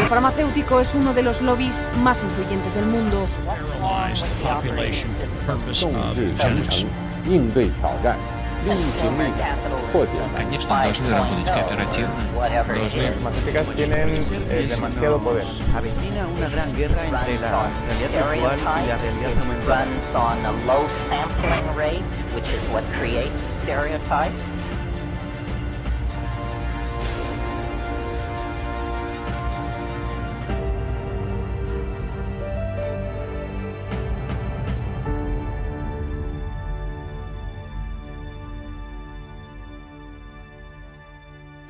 farmacéutico es uno de los lobbies más influyentes del mundo. 应对挑战，利益行力破解难。 Конечно, должны работать кооперативно, должны... Farmacéuticas tienen demasiado poder. Avecina una gran guerra entre la realidad virtual y la realidad aumentada.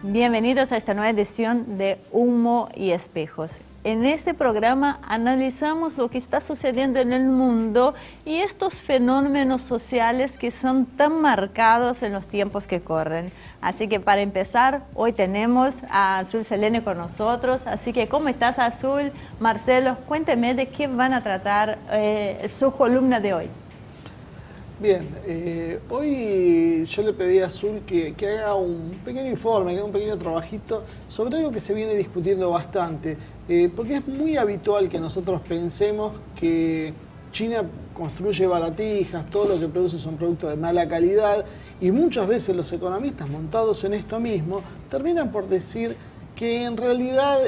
Bienvenidos a esta nueva edición de Humo y Espejos. En este programa analizamos lo que está sucediendo en el mundo y estos fenómenos sociales que son tan marcados en los tiempos que corren. Así que para empezar, hoy tenemos a Azul Selene con nosotros. Así que, ¿cómo estás, Azul? Marcelo, cuénteme de qué van a tratar su columna de hoy. Bien, hoy yo le pedí a Azul que haga un pequeño informe, que haga un pequeño trabajito sobre algo que se viene discutiendo bastante, porque es muy habitual que nosotros pensemos que China construye baratijas, todo lo que produce son productos de mala calidad, y muchas veces los economistas montados en esto mismo terminan por decir que en realidad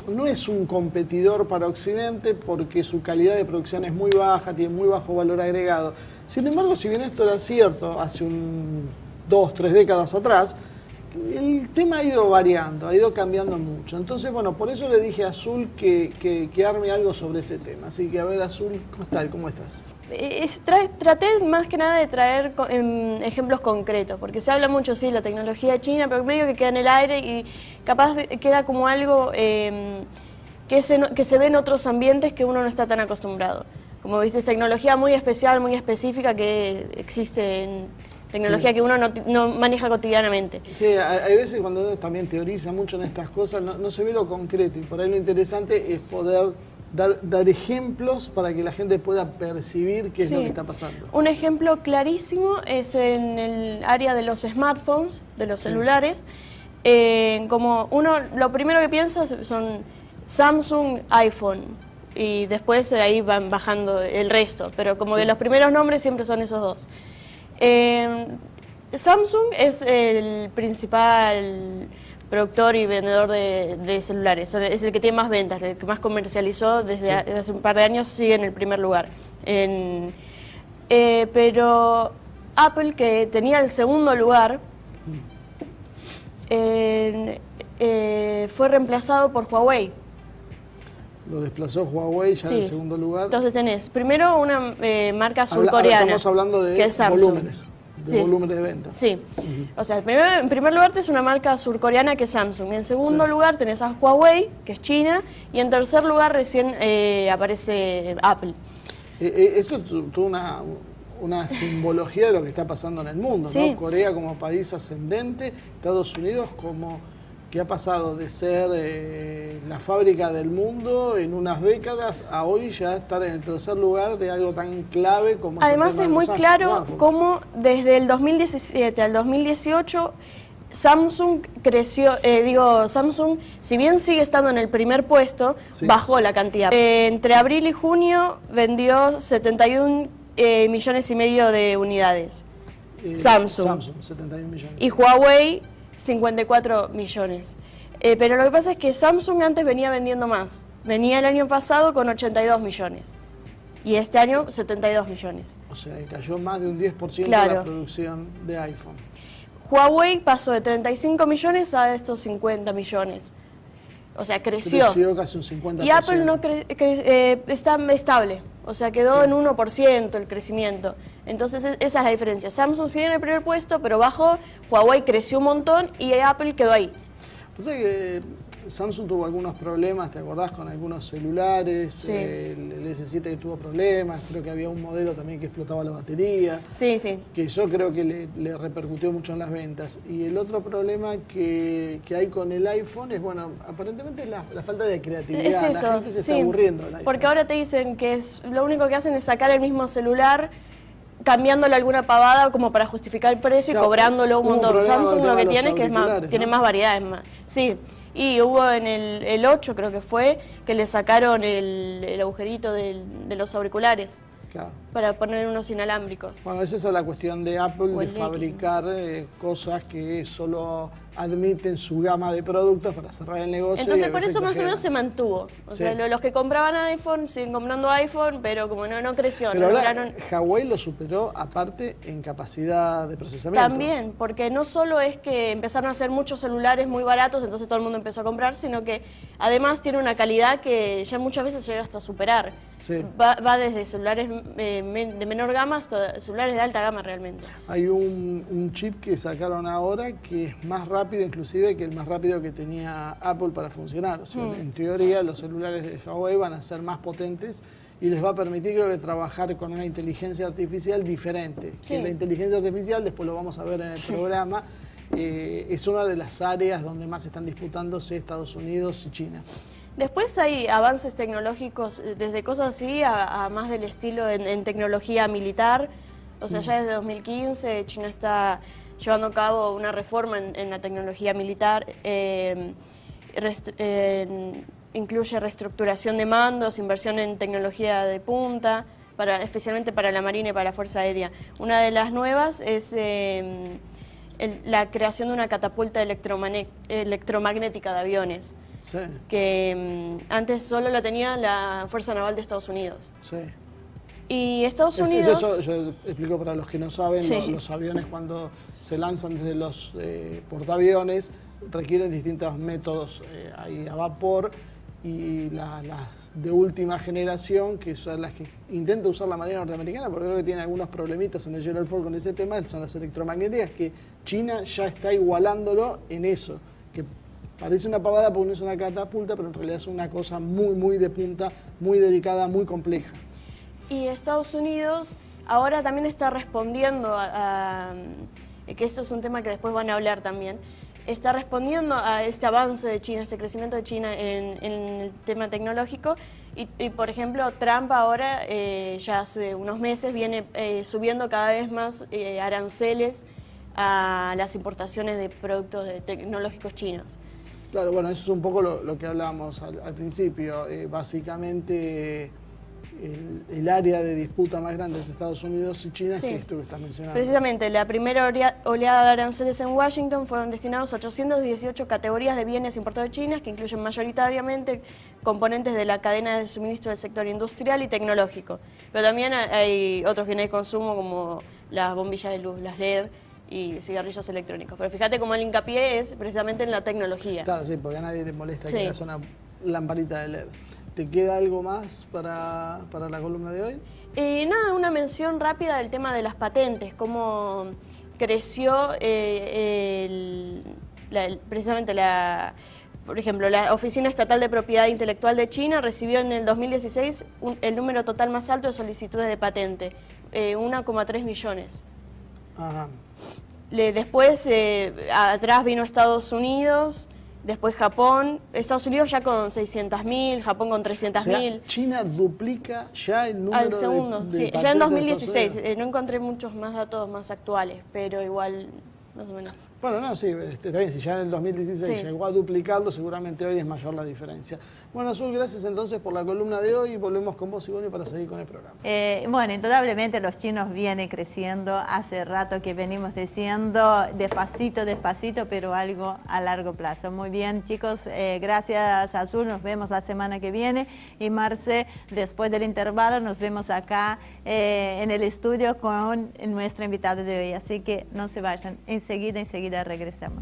no es un competidor para Occidente porque su calidad de producción es muy baja, tiene muy bajo valor agregado. Sin embargo, si bien esto era cierto hace 2, 3 décadas atrás, el tema ha ido variando, ha ido cambiando mucho. Entonces, bueno, por eso le dije a Azul que arme algo sobre ese tema. Así que, a ver, Azul, ¿cómo estás? Traté más que nada de traer ejemplos concretos, porque se habla mucho, sí, de la tecnología china, pero medio que queda en el aire y capaz queda como algo que se ve en otros ambientes que uno no está tan acostumbrado. Como viste, es tecnología muy especial, muy específica que existe en tecnología que uno no maneja cotidianamente. Sí, hay veces cuando uno también teoriza mucho en estas cosas, no se ve lo concreto, y por ahí lo interesante es poder dar ejemplos para que la gente pueda percibir qué es lo que está pasando. Un ejemplo clarísimo es en el área de los smartphones, de los celulares. Como uno, lo primero que piensa son Samsung, iPhone, y después de ahí van bajando el resto, pero como que los primeros nombres siempre son esos dos. Samsung es el principal productor y vendedor de celulares, es el que tiene más ventas, el que más comercializó desde hace un par de años, sigue en el primer lugar. Pero Apple, que tenía el segundo lugar, fue reemplazado por Huawei. Lo desplazó Huawei ya en segundo lugar. Entonces tenés primero una marca surcoreana. Ahora estamos hablando de volúmenes. Volúmenes de venta. Sí. O sea, en primer lugar tenés una marca surcoreana que es Samsung. En segundo lugar tenés a Huawei, que es China. Y en tercer lugar recién aparece Apple. Esto tuvo una simbología de lo que está pasando en el mundo, ¿no? Corea como país ascendente, Estados Unidos como que ha pasado de ser la fábrica del mundo en unas décadas a hoy ya estar en el tercer lugar de algo tan clave como... Además es muy claro cómo desde el 2017 al 2018 Samsung creció, Samsung, si bien sigue estando en el primer puesto, bajó la cantidad. Entre abril y junio vendió 71 millones y medio de unidades. Samsung 71 millones. Y Huawei 54 millones. Pero lo que pasa es que Samsung antes venía vendiendo más. Venía el año pasado con 82 millones. Y este año 72 millones. O sea, cayó más de un 10% de la producción de iPhone. Huawei pasó de 35 millones a estos 50 millones. O sea, creció. Creció casi un 50%. Y Apple no está estable. O sea, quedó en 1% el crecimiento. Entonces, esa es la diferencia. Samsung sigue en el primer puesto, pero bajó. Huawei creció un montón y Apple quedó ahí. O sea que Samsung tuvo algunos problemas, ¿te acordás? Con algunos celulares, el S7 que tuvo problemas, creo que había un modelo también que explotaba la batería. Sí, sí. Que yo creo que le repercutió mucho en las ventas. Y el otro problema que hay con el iPhone es, bueno, aparentemente es la falta de creatividad. Es eso, la gente se está aburriendo del iPhone. Porque ahora te dicen que lo único que hacen es sacar el mismo celular, cambiándole alguna pavada como para justificar el precio y cobrándolo un montón. Samsung lo que tiene es que tiene más variedades. Sí, Y hubo en el 8, creo que fue, que le sacaron el agujerito de los auriculares. Claro. Para poner unos inalámbricos. Bueno, esa es la cuestión de Apple, O de el fabricar cosas que solo admiten su gama de productos para cerrar el negocio. Entonces por eso más o menos se mantuvo. O Sí. sea, los que compraban iPhone siguen comprando iPhone, pero como no creció, Pero no ahora lograron... Huawei lo superó aparte en capacidad de procesamiento. También, porque no solo es que empezaron a hacer muchos celulares muy baratos, entonces todo el mundo empezó a comprar, sino que además tiene una calidad que ya muchas veces llega hasta superar. Sí. Va desde celulares de menor gama hasta celulares de alta gama realmente. Hay un chip que sacaron ahora que es más rápido inclusive que el más rápido que tenía Apple para funcionar. O sea, en teoría los celulares de Huawei van a ser más potentes y les va a permitir, creo que, trabajar con una inteligencia artificial diferente. Sí. Que la inteligencia artificial, después lo vamos a ver en el programa, es una de las áreas donde más están disputándose Estados Unidos y China. Después hay avances tecnológicos, desde cosas así a más del estilo en tecnología militar. O sea, ya desde 2015 China está llevando a cabo una reforma en la tecnología militar. Incluye reestructuración de mandos, inversión en tecnología de punta, especialmente para la Marina y para la Fuerza Aérea. Una de las nuevas es la creación de una catapulta electromagnética de aviones. Sí. Que antes solo la tenía la Fuerza Naval de Estados Unidos. Sí. Y Estados Unidos... Eso yo explico para los que no saben, Sí. los aviones cuando se lanzan desde los portaaviones requieren distintos métodos ahí a vapor, y las de última generación, que son las que intenta usar la Marina norteamericana, porque creo que tiene algunos problemitas en el Gerald Ford con ese tema, son las electromagnéticas, que China ya está igualándolo en eso, que parece una pavada porque no es una catapulta, pero en realidad es una cosa muy de punta, muy delicada, muy compleja. Y Estados Unidos ahora también está respondiendo que esto es un tema que después van a hablar también, está respondiendo a este avance de China, este crecimiento de China en el tema tecnológico. Y por ejemplo, Trump ahora, ya hace unos meses, viene subiendo cada vez más aranceles a las importaciones de productos tecnológicos chinos. Claro, bueno, eso es un poco lo que hablábamos al principio. Básicamente, el área de disputa más grande es Estados Unidos y China, sí, esto que estás mencionando. Precisamente, la primera oleada de aranceles en Washington fueron destinados a 818 categorías de bienes importados de China, que incluyen mayoritariamente componentes de la cadena de suministro del sector industrial y tecnológico. Pero también hay otros bienes de consumo como las bombillas de luz, las LED y cigarrillos electrónicos. Pero fíjate cómo el hincapié es precisamente en la tecnología. Claro, sí, porque a nadie le molesta que hagas una lamparita de LED. ¿Te queda algo más para la columna de hoy? Nada, una mención rápida del tema de las patentes, cómo creció precisamente por ejemplo, la Oficina Estatal de Propiedad Intelectual de China recibió en el 2016 el número total más alto de solicitudes de patente, 1,3 millones. Ajá. Después, atrás vino Estados Unidos. Después Japón, Estados Unidos ya con 600.000, Japón con 300.000. O sea, China duplica ya el número al segundo, de sí, patentes ya en de 2016. Estados Unidos. No encontré muchos más datos más actuales, pero igual, más o menos. Bueno, no, sí, está bien, si ya en el 2016 llegó a duplicarlo, seguramente hoy es mayor la diferencia. Bueno, Azul, gracias entonces por la columna de hoy y volvemos con vos, Ivonne, para seguir con el programa. Bueno, indudablemente los chinos vienen creciendo, hace rato que venimos diciendo, despacito, pero algo a largo plazo. Muy bien, chicos, gracias Azul, nos vemos la semana que viene y Marce, después del intervalo nos vemos acá en el estudio con nuestro invitado de hoy, así que no se vayan, enseguida regresamos.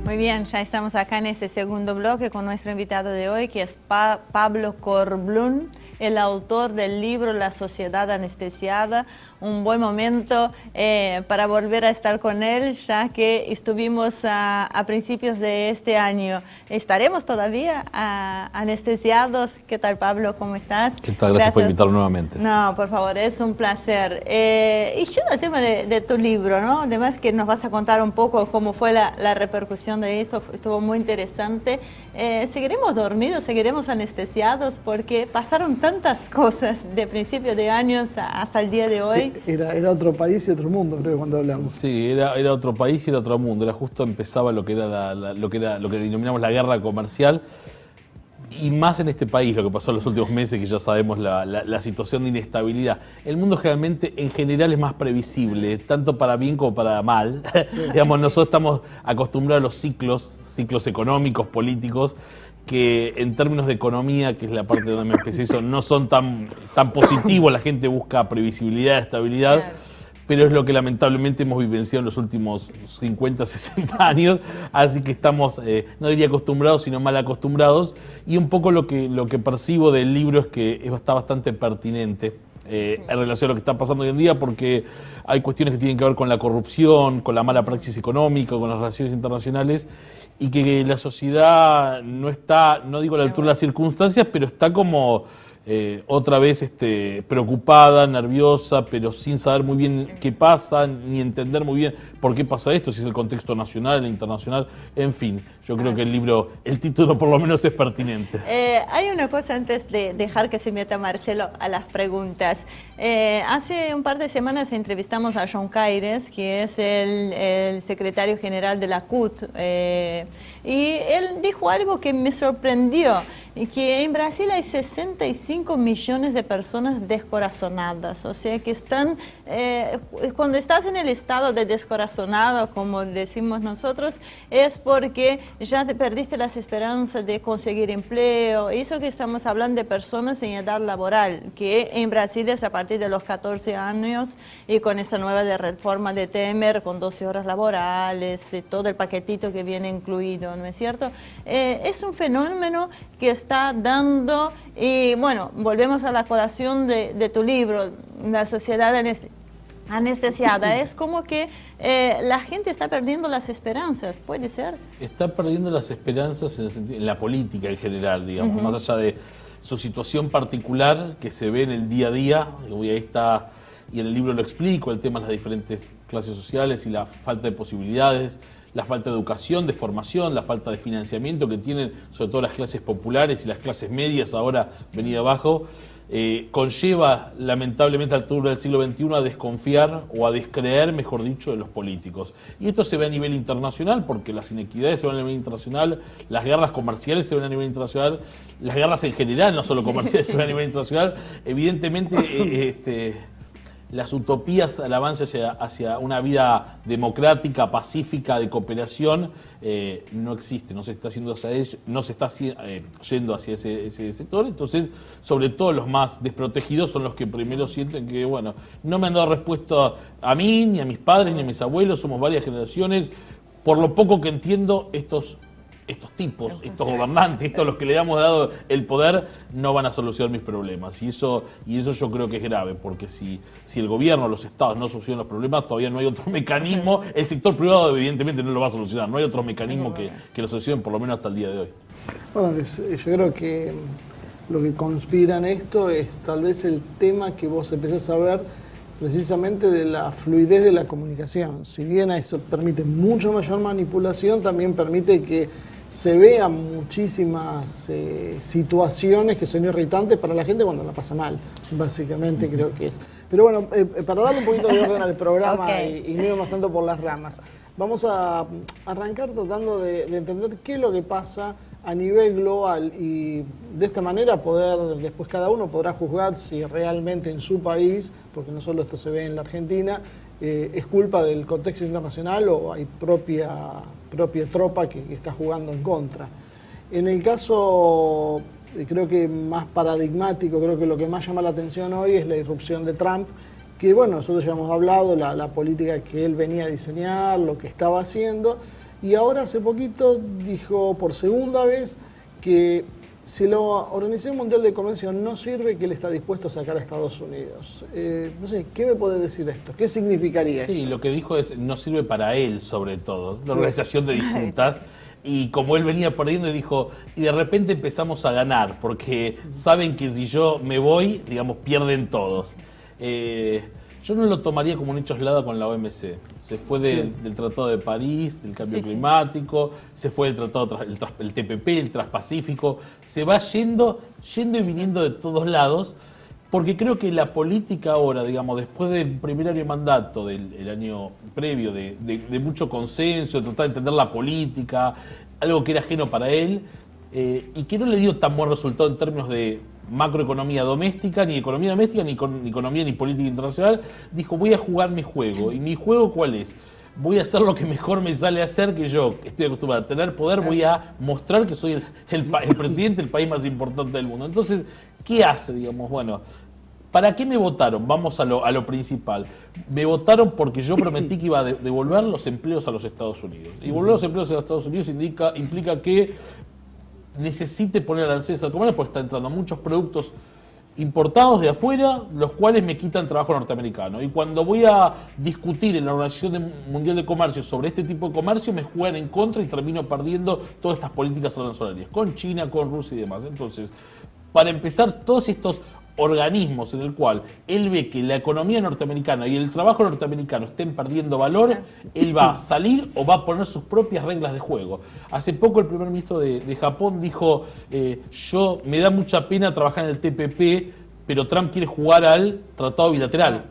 Muy bien, ya estamos acá en este segundo bloque con nuestro invitado de hoy, que es Pablo Korblum, el autor del libro La Sociedad Anestesiada. Un buen momento para volver a estar con él, ya que estuvimos a principios de este año. ¿Estaremos todavía anestesiados? ¿Qué tal, Pablo? ¿Cómo estás? ¿Qué tal? Gracias por invitarlo nuevamente. No, por favor, es un placer. Y yo el tema de tu libro, ¿no? Además que nos vas a contar un poco cómo fue la repercusión de esto, estuvo muy interesante. ¿Seguiremos dormidos, seguiremos anestesiados? Porque pasaron tantas cosas de principio de años hasta el día de hoy. Era otro país y otro mundo, creo, cuando hablamos. Sí, era otro país y era otro mundo. Era justo empezaba lo que denominamos la guerra comercial. Y más en este país, lo que pasó en los últimos meses, que ya sabemos la situación de inestabilidad. El mundo generalmente, en general, es más previsible, tanto para bien como para mal. Digamos, nosotros estamos acostumbrados a los ciclos económicos, políticos, que en términos de economía, que es la parte donde me especializo, no son tan positivos. La gente busca previsibilidad, estabilidad. Claro. Pero es lo que lamentablemente hemos vivenciado en los últimos 50, 60 años, así que estamos, no diría acostumbrados, sino mal acostumbrados, y un poco lo que percibo del libro es que está bastante pertinente en relación a lo que está pasando hoy en día, porque hay cuestiones que tienen que ver con la corrupción, con la mala praxis económica, con las relaciones internacionales, y que la sociedad no está, no digo a la altura de las circunstancias, pero está como... otra vez preocupada, nerviosa, pero sin saber muy bien qué pasa, ni entender muy bien por qué pasa esto, si es el contexto nacional, el internacional, en fin. Yo creo que el título por lo menos es pertinente. Hay una cosa antes de dejar que se meta Marcelo a las preguntas. Hace un par de semanas entrevistamos a John Caires, que es el secretario general de la CUT, y él dijo algo que me sorprendió, que en Brasil hay 65 millones de personas descorazonadas, o sea que están, cuando estás en el estado de descorazonado, como decimos nosotros, es porque ya te perdiste las esperanzas de conseguir empleo. Eso que estamos hablando de personas en edad laboral, que en Brasil es a partir de los 14 años, y con esta nueva reforma de Temer, con 12 horas laborales, todo el paquetito que viene incluido, ¿no es cierto? Es un fenómeno que está dando, y bueno, volvemos a la colación de tu libro, La sociedad anestesiada. Es como que la gente está perdiendo las esperanzas, ¿puede ser? Está perdiendo las esperanzas en la política en general, digamos, más allá de su situación particular que se ve en el día a día, y ahí está, y en el libro lo explico, el tema de las diferentes clases sociales y la falta de posibilidades, la falta de educación, de formación, la falta de financiamiento que tienen sobre todo las clases populares y las clases medias ahora venida abajo, conlleva lamentablemente a la altura del siglo XXI a desconfiar o a descreer, mejor dicho, de los políticos. Y esto se ve a nivel internacional, porque las inequidades se ven a nivel internacional, las guerras comerciales se ven a nivel internacional, las guerras en general, no solo comerciales, se ven a nivel internacional. Evidentemente, las utopías al avance hacia una vida democrática, pacífica, de cooperación, no existe, no se está yendo hacia ese sector. Entonces, sobre todo los más desprotegidos son los que primero sienten que, bueno, no me han dado respuesta a mí, ni a mis padres, ni a mis abuelos, somos varias generaciones. Por lo poco que entiendo, estos tipos, estos gobernantes, estos los que le hemos dado el poder, no van a solucionar mis problemas. Y eso yo creo que es grave, porque si el gobierno, los estados no solucionan los problemas, todavía no hay otro mecanismo. El sector privado evidentemente no lo va a solucionar, no hay otro mecanismo que lo solucione, por lo menos hasta el día de hoy. Bueno, yo creo que lo que conspira en esto es tal vez el tema que vos empezás a ver precisamente de la fluidez de la comunicación. Si bien eso permite mucho mayor manipulación, también permite que se vean muchísimas situaciones que son irritantes para la gente cuando la pasa mal, básicamente creo que es. Pero bueno, para darle un poquito de orden al programa y no irnos tanto por las ramas, vamos a arrancar tratando de entender qué es lo que pasa a nivel global, y de esta manera después cada uno podrá juzgar si realmente en su país, porque no solo esto se ve en la Argentina, es culpa del contexto internacional o hay propia tropa que está jugando en contra. En el caso, creo que más paradigmático, creo que lo que más llama la atención hoy es la irrupción de Trump, que bueno, nosotros ya hemos hablado, la política que él venía a diseñar, lo que estaba haciendo, y ahora hace poquito dijo por segunda vez que si la Organización Mundial de Comercio no sirve, que él está dispuesto a sacar a Estados Unidos. No sé, ¿qué me podés decir de esto? ¿Qué significaría? Sí, lo que dijo es, no sirve para él sobre todo, la organización de disputas. Y como él venía perdiendo, dijo, y de repente empezamos a ganar, porque saben que si yo me voy, digamos, pierden todos. Yo no lo tomaría como un hecho aislado con la OMC. Se fue del Tratado de París, del cambio climático, se fue del Tratado, el TPP, el Transpacífico. Se va yendo yendo y viniendo de todos lados, porque creo que la política ahora, digamos, después del primer año de mandato, del año previo, de mucho consenso, de tratar de entender la política, algo que era ajeno para él, y que no le dio tan buen resultado en términos de macroeconomía doméstica, ni economía doméstica, ni economía ni política internacional, dijo, voy a jugar mi juego. ¿Y mi juego cuál es? Voy a hacer lo que mejor me sale hacer, que yo estoy acostumbrado a tener poder, voy a mostrar que soy el presidente del país más importante del mundo. Entonces, ¿qué hace? Digamos, bueno, ¿para qué me votaron? Vamos a lo principal. Me votaron porque yo prometí que iba a devolver los empleos a los Estados Unidos. Y volver los empleos a los Estados Unidos implica que necesite poner aranceles al comercio, porque están entrando muchos productos importados de afuera, los cuales me quitan trabajo norteamericano. Y cuando voy a discutir en la Organización Mundial de Comercio sobre este tipo de comercio, me juegan en contra y termino perdiendo todas estas políticas arancelarias, con China, con Rusia y demás. Entonces, para empezar, todos estos organismos en el cual él ve que la economía norteamericana y el trabajo norteamericano estén perdiendo valor, él va a salir o va a poner sus propias reglas de juego. Hace poco el primer ministro de Japón dijo, yo me da mucha pena trabajar en el TPP, pero Trump quiere jugar al tratado bilateral.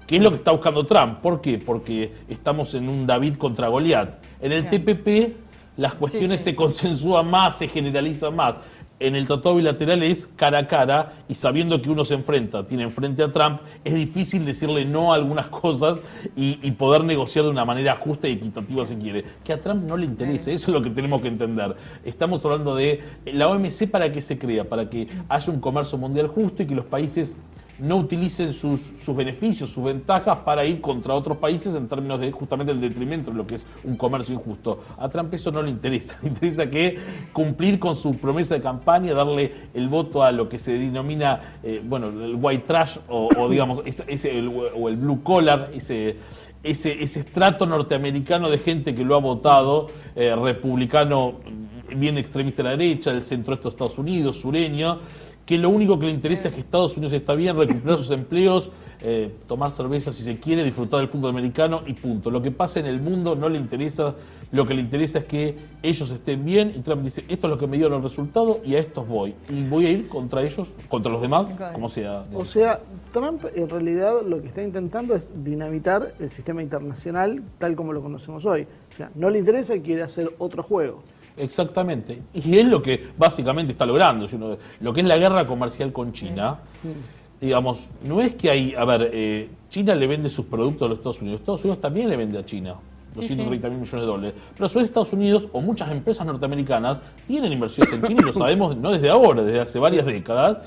¿Qué es lo que está buscando Trump? ¿Por qué? Porque estamos en un David contra Goliat. En el TPP las cuestiones se consensúan más, se generalizan más. En el tratado bilateral es cara a cara, y sabiendo que uno tiene enfrente a Trump, es difícil decirle no a algunas cosas y poder negociar de una manera justa y equitativa si quiere. Que a Trump no le interese, eso es lo que tenemos que entender. Estamos hablando de la OMC, ¿para qué se crea? Para que haya un comercio mundial justo y que los países no utilicen sus beneficios, sus ventajas para ir contra otros países en términos de justamente el detrimento de lo que es un comercio injusto. A Trump eso no le interesa. Le interesa que cumplir con su promesa de campaña, darle el voto a lo que se denomina el white trash o digamos o el blue collar, ese estrato norteamericano de gente que lo ha votado, republicano bien extremista de la derecha, del centro-este de Estados Unidos, sureño, que lo único que le interesa es que Estados Unidos está bien, recuperar sus empleos, tomar cerveza si se quiere, disfrutar del fútbol americano y punto. Lo que pasa en el mundo no le interesa, lo que le interesa es que ellos estén bien, y Trump dice, esto es lo que me dio el resultado y a estos voy. Y voy a ir contra ellos, contra los demás, como sea. O sea, Trump en realidad lo que está intentando es dinamitar el sistema internacional tal como lo conocemos hoy. O sea, no le interesa y quiere hacer otro juego. Exactamente. Y es lo que básicamente está logrando. Lo que es la guerra comercial con China, digamos, no es que hay... China le vende sus productos a los Estados Unidos. Estados Unidos también le vende a China 230 mil millones de dólares. Pero a su vez Estados Unidos o muchas empresas norteamericanas tienen inversiones en China y lo sabemos no desde ahora, desde hace varias décadas,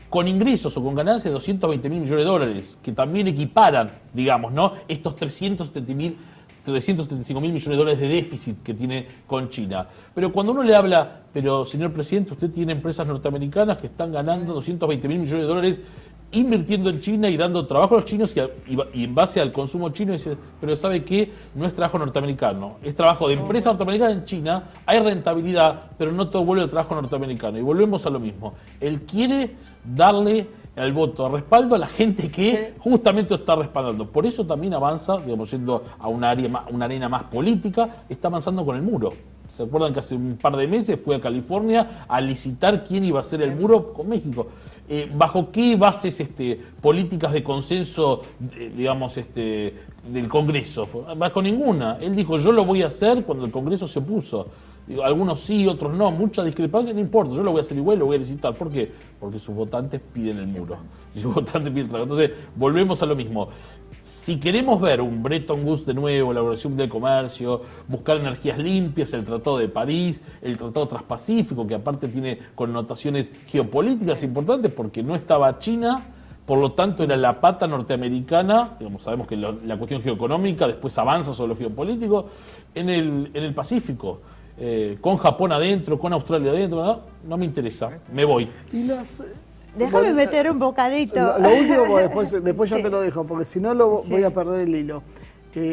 con ingresos o con ganancias de 220 mil millones de dólares, que también equiparan, digamos, ¿no?, estos 375 mil millones de dólares de déficit que tiene con China. Pero cuando uno le habla, pero señor presidente, usted tiene empresas norteamericanas que están ganando 220 mil millones de dólares invirtiendo en China y dando trabajo a los chinos y en base al consumo chino, dice, pero ¿sabe qué? No es trabajo norteamericano, es trabajo de empresa norteamericana en China, hay rentabilidad, pero no todo vuelve al trabajo norteamericano. Y volvemos a lo mismo. Él quiere darle el voto a respaldo a la gente que justamente lo está respaldando. Por eso también avanza, digamos, yendo a una arena más política, está avanzando con el muro. ¿Se acuerdan que hace un par de meses fue a California a licitar quién iba a hacer el muro con México? ¿Bajo qué bases políticas de consenso, digamos, del Congreso? Bajo ninguna. Él dijo, yo lo voy a hacer cuando el Congreso se opuso. Digo, algunos sí, otros no, mucha discrepancia, no importa, yo lo voy a hacer igual, lo voy a licitar. ¿Por qué? Porque sus votantes piden el muro. Y sus votantes piden el trabajo. Entonces, volvemos a lo mismo. Si queremos ver un Bretton Woods de nuevo, la Organización Mundial de Comercio, buscar energías limpias, el Tratado de París, el Tratado Transpacífico, que aparte tiene connotaciones geopolíticas importantes porque no estaba China, por lo tanto era la pata norteamericana, digamos, sabemos que la cuestión geoeconómica después avanza sobre lo geopolítico, en el Pacífico. Con Japón adentro, con Australia adentro, no me interesa, me voy. Déjame meter un bocadito. Lo último, después ya te lo dejo, porque si no voy a perder el hilo.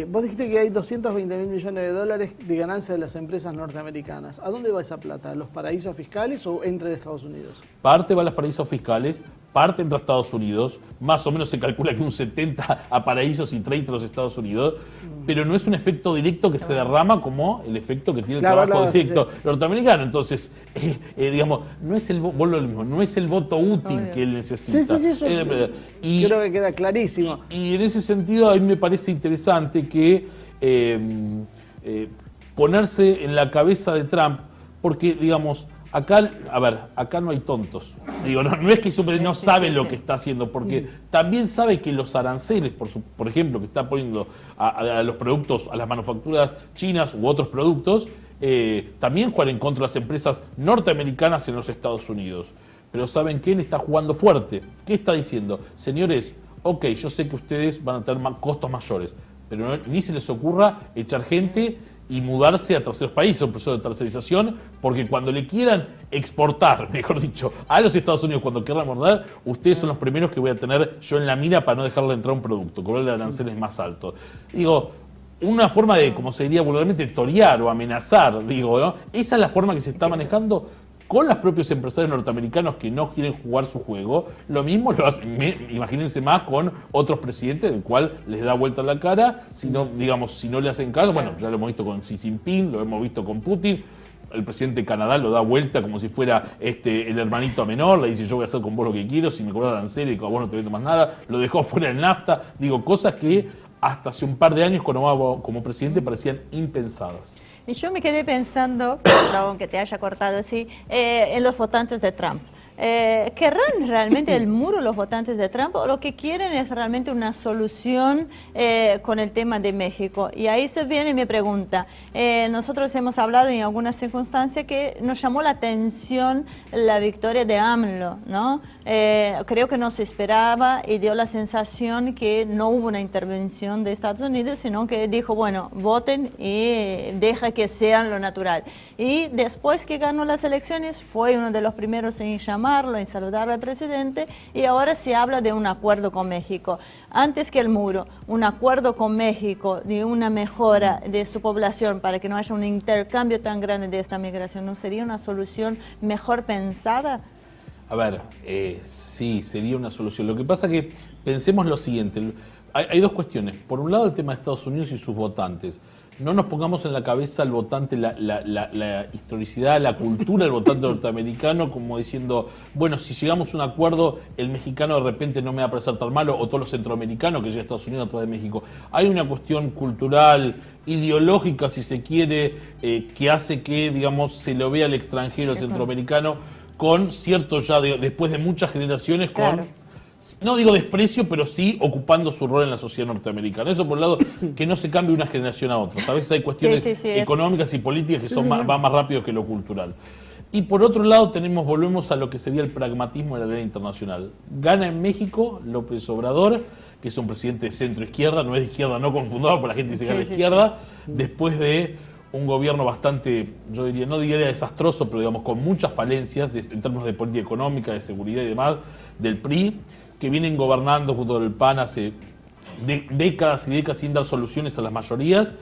Vos dijiste que hay 220 mil millones de dólares de ganancia de las empresas norteamericanas. ¿A dónde va esa plata? ¿A los paraísos fiscales o entra en Estados Unidos? Parte va a los paraísos fiscales, parte entra a Estados Unidos, más o menos se calcula que un 70 a paraísos y 30 a los Estados Unidos, pero no es un efecto directo que se derrama como el efecto que tiene el trabajo directo norteamericano. Entonces, digamos, no es no es el voto útil que él necesita. Sí, eso creo que queda clarísimo. Y en ese sentido a mí me parece interesante que ponerse en la cabeza de Trump, porque, digamos, acá no hay tontos. Digo, no es que no sabe lo que está haciendo, porque también sabe que los aranceles, por ejemplo, que está poniendo a los productos, a las manufacturas chinas u otros productos, también juegan en contra de las empresas norteamericanas en los Estados Unidos. Pero ¿saben qué? Él está jugando fuerte. ¿Qué está diciendo? Señores, ok, yo sé que ustedes van a tener costos mayores, pero ni se les ocurra echar gente y mudarse a terceros países, un proceso de tercerización, porque cuando le quieran exportar, mejor dicho, a los Estados Unidos, cuando quieran abordar, ustedes son los primeros que voy a tener yo en la mira para no dejarle entrar un producto, cobrarle aranceles más altos. Digo, una forma de, como se diría vulgarmente, torear o amenazar, digo, ¿no? Esa es la forma que se está manejando con los propios empresarios norteamericanos que no quieren jugar su juego. Lo mismo lo hacen, imagínense más con otros presidentes, del cual les da vuelta la cara, si no le hacen caso. Bueno, ya lo hemos visto con Xi Jinping, lo hemos visto con Putin. El presidente de Canadá lo da vuelta como si fuera el hermanito menor, le dice yo voy a hacer con vos lo que quiero, si me cobras aranceles y con vos no te vendo más nada. Lo dejó fuera del NAFTA. Digo, cosas que hasta hace un par de años como presidente parecían impensadas. Y yo me quedé pensando, perdón que te haya cortado así, en los votantes de Trump. ¿Querrán realmente el muro los votantes de Trump o lo que quieren es realmente una solución con el tema de México? Y ahí se viene mi pregunta. Nosotros hemos hablado en algunas circunstancias que nos llamó la atención la victoria de AMLO, ¿no? Creo que no se esperaba y dio la sensación que no hubo una intervención de Estados Unidos, sino que dijo, bueno, voten y deja que sean lo natural. Y después que ganó las elecciones fue uno de los primeros en llamarlo, en saludar al presidente, y ahora se habla de un acuerdo con México. Antes que el muro, un acuerdo con México de una mejora de su población para que no haya un intercambio tan grande de esta migración, ¿no sería una solución mejor pensada? A ver, sí, sería una solución. Lo que pasa que pensemos lo siguiente, hay dos cuestiones. Por un lado, el tema de Estados Unidos y sus votantes. No nos pongamos en la cabeza al votante la historicidad, la cultura del votante norteamericano, como diciendo, bueno, si llegamos a un acuerdo, el mexicano de repente no me va a parecer tan malo, o todos los centroamericanos que llega a Estados Unidos a través de México. Hay una cuestión cultural, ideológica, si se quiere, que hace que, digamos, se lo vea al extranjero, al centroamericano, con cierto ya, después de muchas generaciones, con... No digo desprecio, pero sí ocupando su rol en la sociedad norteamericana. Eso por un lado, que no se cambie una generación a otra. A veces hay cuestiones económicas y políticas que van más rápido que lo cultural. Y por otro lado volvemos a lo que sería el pragmatismo de la ley internacional. Gana en México López Obrador, que es un presidente de centro-izquierda, no es de izquierda, no confundado, por la gente dice que gana de izquierda, después de un gobierno bastante, yo diría, no diría desastroso, pero digamos con muchas falencias en términos de política económica, de seguridad y demás, del PRI, que vienen gobernando junto al PAN hace décadas y décadas sin dar soluciones a las mayorías,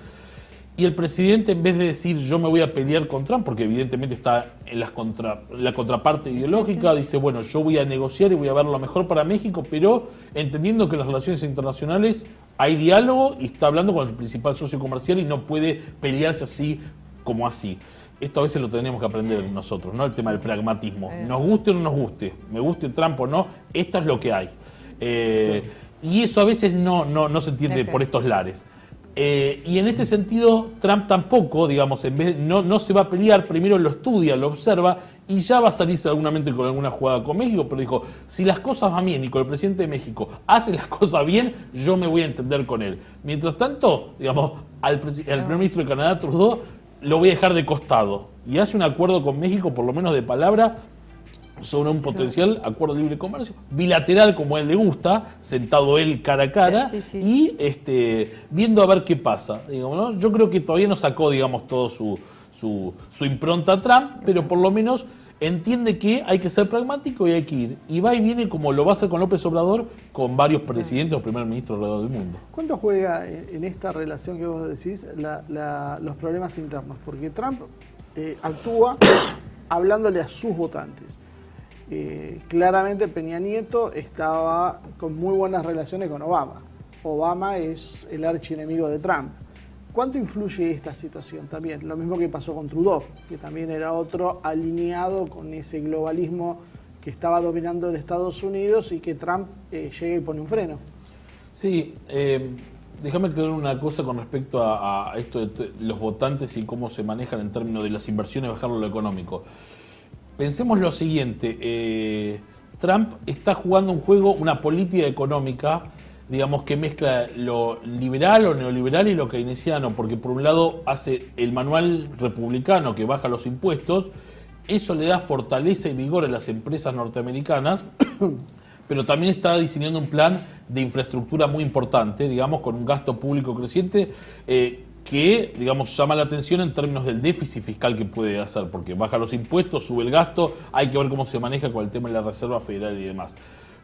y el presidente, en vez de decir yo me voy a pelear con Trump, porque evidentemente está en la contraparte ideológica, dice bueno, yo voy a negociar y voy a ver lo mejor para México, pero entendiendo que en las relaciones internacionales hay diálogo y está hablando con el principal socio comercial y no puede pelearse así como así. Esto a veces lo tenemos que aprender nosotros, ¿no? El tema del pragmatismo. Nos guste o no nos guste, me guste Trump o no, esto es lo que hay. Y eso a veces no se entiende por estos lares. Y en este sentido, Trump tampoco, digamos, no se va a pelear, primero lo estudia, lo observa y ya va a salirse seguramente con alguna jugada con México, pero dijo, si las cosas van bien y con el presidente de México hace las cosas bien, yo me voy a entender con él. Mientras tanto, digamos, al primer ministro de Canadá, Trudeau, lo voy a dejar de costado y hace un acuerdo con México, por lo menos de palabra, sobre un potencial acuerdo de libre comercio, bilateral como a él le gusta, sentado él cara a cara y viendo a ver qué pasa. Digamos, ¿no? Yo creo que todavía no sacó, digamos, todo su impronta a Trump, pero por lo menos entiende que hay que ser pragmático y hay que ir. Y va y viene como lo va a hacer con López Obrador, con varios presidentes o primer ministros alrededor del mundo. ¿Cuánto juega en esta relación que vos decís los problemas internos? Porque Trump actúa hablándole a sus votantes. claramente Peña Nieto estaba con muy buenas relaciones con Obama. Obama es el archienemigo de Trump. ¿Cuánto influye esta situación también? Lo mismo que pasó con Trudeau, que también era otro alineado con ese globalismo que estaba dominando en Estados Unidos y que Trump llega y pone un freno. Sí, déjame aclarar una cosa con respecto a esto de los votantes y cómo se manejan en términos de las inversiones, bajarlo a lo económico. Pensemos lo siguiente, Trump está jugando un juego, una política económica, digamos, que mezcla lo liberal o neoliberal y lo keynesiano, porque por un lado hace el manual republicano que baja los impuestos, eso le da fortaleza y vigor a las empresas norteamericanas, pero también está diseñando un plan de infraestructura muy importante, digamos, con un gasto público creciente, que, digamos, llama la atención en términos del déficit fiscal que puede hacer, porque baja los impuestos, sube el gasto, hay que ver cómo se maneja con el tema de la Reserva Federal y demás.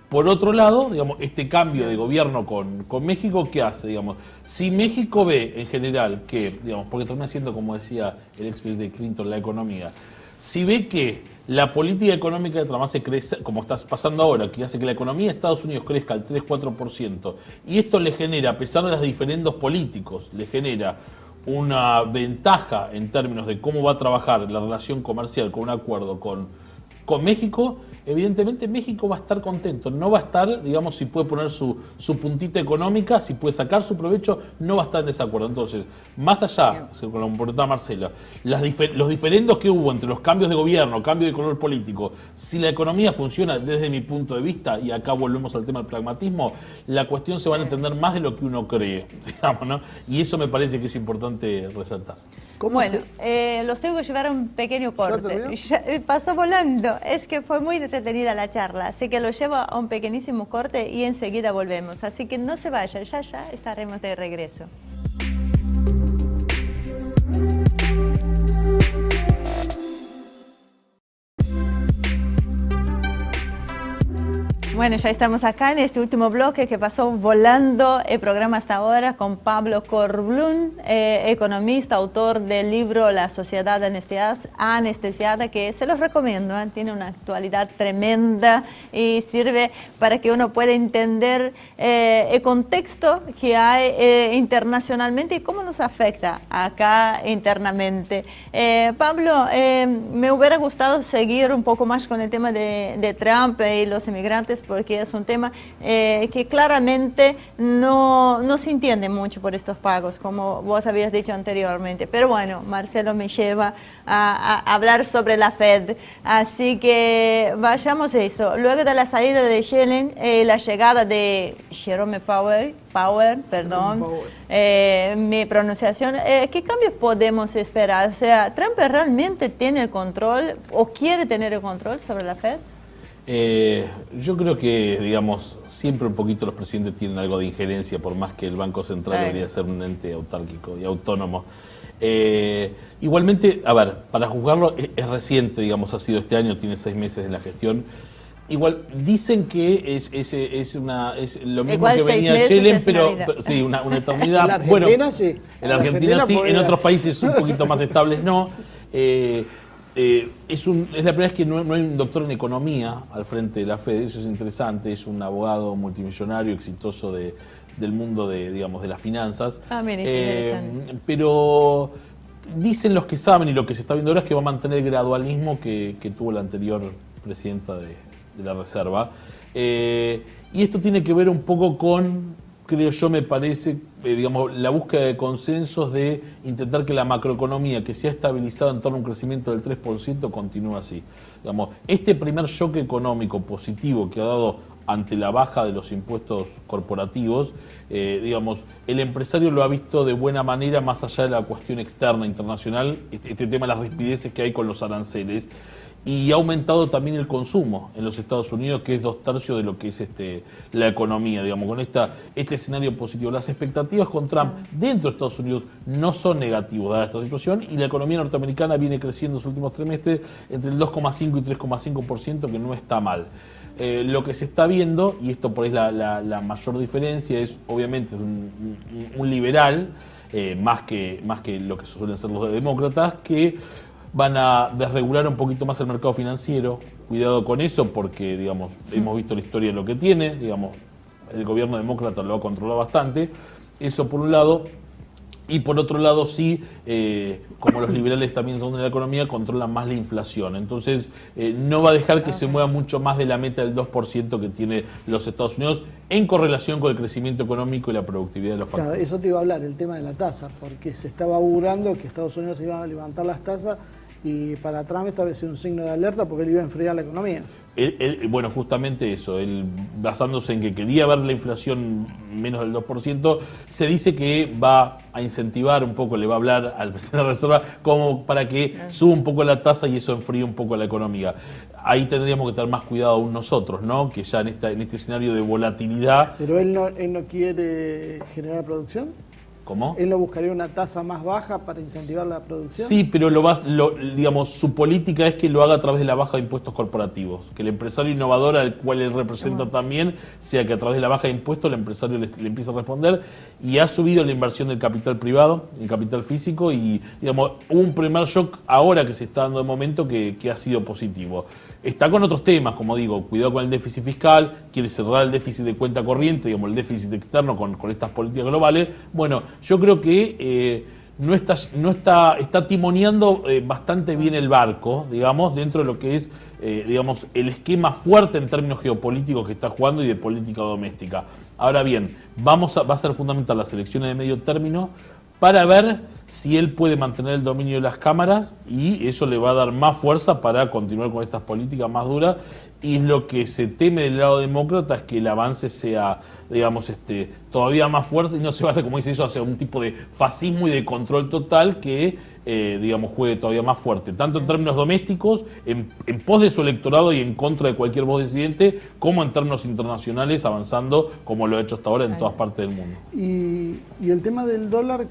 Por otro lado, digamos, este cambio de gobierno con México, ¿qué hace? Digamos, si México ve en general que, digamos, porque termina siendo, como decía el expresidente Clinton, la economía, si ve que la política económica de Trump hace crecer, como está pasando ahora, que hace que la economía de Estados Unidos crezca al 3-4%, y esto le genera, a pesar de los diferendos políticos, le genera una ventaja en términos de cómo va a trabajar la relación comercial con un acuerdo con México, evidentemente México va a estar contento, no va a estar, digamos, si puede poner su puntita económica, si puede sacar su provecho, no va a estar en desacuerdo. Entonces, más allá, con lo que preguntaba Marcela, los diferendos que hubo entre los cambios de gobierno, cambio de color político, si la economía funciona desde mi punto de vista, y acá volvemos al tema del pragmatismo, la cuestión se va a entender más de lo que uno cree, digamos, ¿no? Y eso me parece que es importante resaltar. Bueno, los tengo que llevar a un pequeño corte. Pasó volando, es que fue muy entretenida la charla, así que lo llevo a un pequeñísimo corte y enseguida volvemos. Así que no se vayan, ya estaremos de regreso. Bueno, ya estamos acá en este último bloque que pasó volando el programa hasta ahora con Pablo Corblún, economista, autor del libro La sociedad anestesiada, que se los recomiendo, tiene una actualidad tremenda y sirve para que uno pueda entender el contexto que hay internacionalmente y cómo nos afecta acá internamente. Pablo, me hubiera gustado seguir un poco más con el tema de Trump y los inmigrantes, porque es un tema que claramente no se entiende mucho por estos pagos, como vos habías dicho anteriormente. Pero bueno, Marcelo me lleva a hablar sobre la Fed, así que vayamos a eso. Luego de la salida de Yellen, la llegada de Jerome Powell, mi pronunciación, ¿qué cambios podemos esperar? O sea, ¿Trump realmente tiene el control o quiere tener el control sobre la Fed? Yo creo que, digamos, siempre un poquito los presidentes tienen algo de injerencia, por más que el Banco Central debería ser un ente autárquico y autónomo. Igualmente, a ver, para juzgarlo es reciente, digamos, ha sido este año, tiene 6 meses en la gestión. Igual dicen que es lo mismo igual que venía Yellen, pero sí, una eternidad. En la Argentina sí. En la Argentina sí, en otros países un poquito más estables no. Es la primera vez que no hay un doctor en economía al frente de la Fed, eso es interesante, es un abogado multimillonario exitoso del mundo de las finanzas. Mira, interesante. Pero dicen los que saben y lo que se está viendo ahora es que va a mantener el gradualismo que tuvo la anterior presidenta de la Reserva. Y esto tiene que ver un poco con, creo yo, me parece, la búsqueda de consensos de intentar que la macroeconomía, que se ha estabilizado en torno a un crecimiento del 3%, continúe así. Este primer shock económico positivo que ha dado ante la baja de los impuestos corporativos, el empresario lo ha visto de buena manera más allá de la cuestión externa, internacional, este tema de las rispideces que hay con los aranceles. Y ha aumentado también el consumo en los Estados Unidos, que es 2/3 de lo que es la economía, con este escenario positivo. Las expectativas con Trump dentro de Estados Unidos no son negativas dada esta situación, y la economía norteamericana viene creciendo en los últimos trimestres entre el 2,5 y 3,5%, que no está mal. Lo que se está viendo, y esto por ahí es la mayor diferencia, es obviamente un liberal, más que lo que suelen ser los demócratas, que van a desregular un poquito más el mercado financiero. Cuidado con eso porque, digamos, hemos visto la historia de lo que tiene, digamos, el gobierno demócrata lo ha controlado bastante. Eso por un lado. Y por otro lado, sí, como los liberales también son de la economía, controlan más la inflación. Entonces, no va a dejar que se mueva mucho más de la meta del 2% que tiene los Estados Unidos en correlación con el crecimiento económico y la productividad de los factores. Claro, eso te iba a hablar, el tema de la tasa, porque se estaba augurando que Estados Unidos iba a levantar las tasas y para Trump esta vez es un signo de alerta porque él iba a enfriar la economía. Bueno, justamente eso, él basándose en que quería ver la inflación menos del 2%, se dice que va a incentivar un poco, le va a hablar al presidente de la Reserva como para que suba un poco la tasa y eso enfríe un poco la economía. Ahí tendríamos que tener más cuidado aún nosotros, ¿no? Que ya en este escenario de volatilidad... ¿Pero él no quiere generar producción? ¿Cómo? ¿Él no buscaría una tasa más baja para incentivar la producción? Sí, pero digamos, su política es que lo haga a través de la baja de impuestos corporativos. Que el empresario innovador al cual él representa también, sea que a través de la baja de impuestos el empresario le empieza a responder. Y ha subido la inversión del capital privado, el capital físico, y digamos, hubo un primer shock ahora que se está dando de momento que ha sido positivo. Está con otros temas, como digo, cuidado con el déficit fiscal, quiere cerrar el déficit de cuenta corriente, digamos, el déficit externo con estas políticas globales. Bueno, yo creo que está timoneando bastante bien el barco, digamos, dentro de lo que es, digamos, el esquema fuerte en términos geopolíticos que está jugando y de política doméstica. Ahora bien, va a ser fundamental las elecciones de medio término para ver si él puede mantener el dominio de las cámaras y eso le va a dar más fuerza para continuar con estas políticas más duras. Y lo que se teme del lado demócrata es que el avance sea, digamos, todavía más fuerte y no se basa, como dice eso, hacia un tipo de fascismo y de control total que, digamos, juegue todavía más fuerte, tanto en términos domésticos, en pos de su electorado y en contra de cualquier voz disidente, como en términos internacionales, avanzando como lo ha hecho hasta ahora en todas partes del mundo. Y el tema del dólar,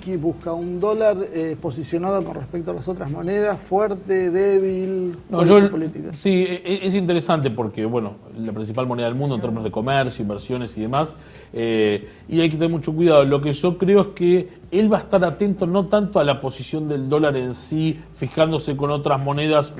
¿qué busca? ¿Un dólar posicionado con respecto a las otras monedas? ¿Fuerte, débil? ¿Cuál es su política? Sí, es interesante porque, bueno, la principal moneda del mundo en términos de comercio, inversiones y demás, y hay que tener mucho cuidado. Lo que yo creo es que él va a estar atento no tanto a la posición del dólar en sí, fijándose con otras monedas,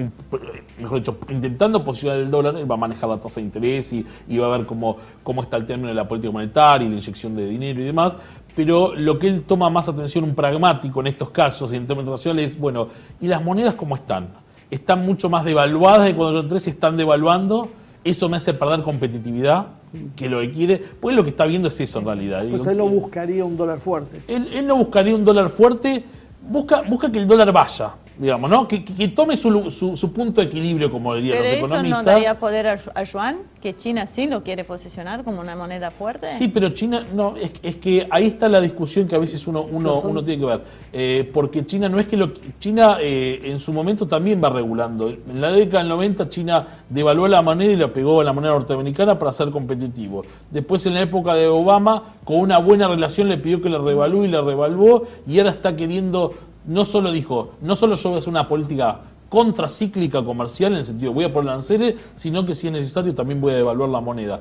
mejor dicho, intentando posicionar el dólar. Él va a manejar la tasa de interés y va a ver cómo está el término de la política monetaria y la inyección de dinero y demás. Pero lo que él toma más atención, un pragmático en estos casos y en términos internacionales, es, bueno, ¿y las monedas cómo están? Están mucho más devaluadas de cuando yo entré, se están devaluando. Eso me hace perder competitividad, que lo que quiere, pues lo que está viendo es eso en realidad. Pues él no buscaría un dólar fuerte. Él no buscaría un dólar fuerte, busca que el dólar vaya, digamos, ¿no? Que tome su punto de equilibrio, como dirían los economistas. ¿Pero eso no daría poder a yuan? Que China sí lo quiere posicionar como una moneda fuerte. Sí, pero China, no, es que ahí está la discusión que a veces uno tiene que ver. Porque China no es que China en su momento también va regulando. En la década del 90 China devaluó la moneda y la pegó a la moneda norteamericana para ser competitivo. Después en la época de Obama, con una buena relación le pidió que la revalúe y la revaluó, y ahora está queriendo, no solo yo voy a hacer una política contracíclica comercial en el sentido voy a poner aranceles, sino que si es necesario también voy a devaluar la moneda.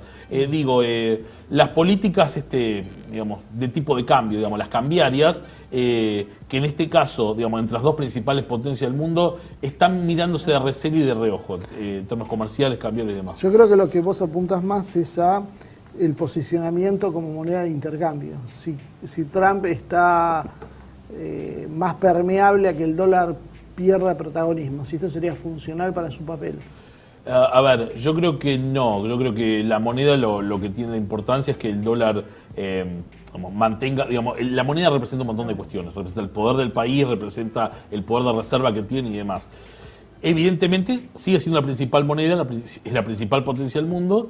Las políticas digamos, de tipo de cambio, digamos, las cambiarias, que en este caso, digamos, entre las dos principales potencias del mundo, están mirándose de reserio y de reojo, en términos comerciales, cambiarios y demás. Yo creo que lo que vos apuntas más es a el posicionamiento como moneda de intercambio. Si Trump está más permeable a que el dólar pierda protagonismo, si esto sería funcional para su papel. A ver, yo creo que no, yo creo que la moneda lo que tiene de importancia es que el dólar mantenga, digamos, la moneda representa un montón de cuestiones, representa el poder del país, representa el poder de reserva que tiene y demás. Evidentemente sigue siendo la principal moneda, es la principal potencia del mundo,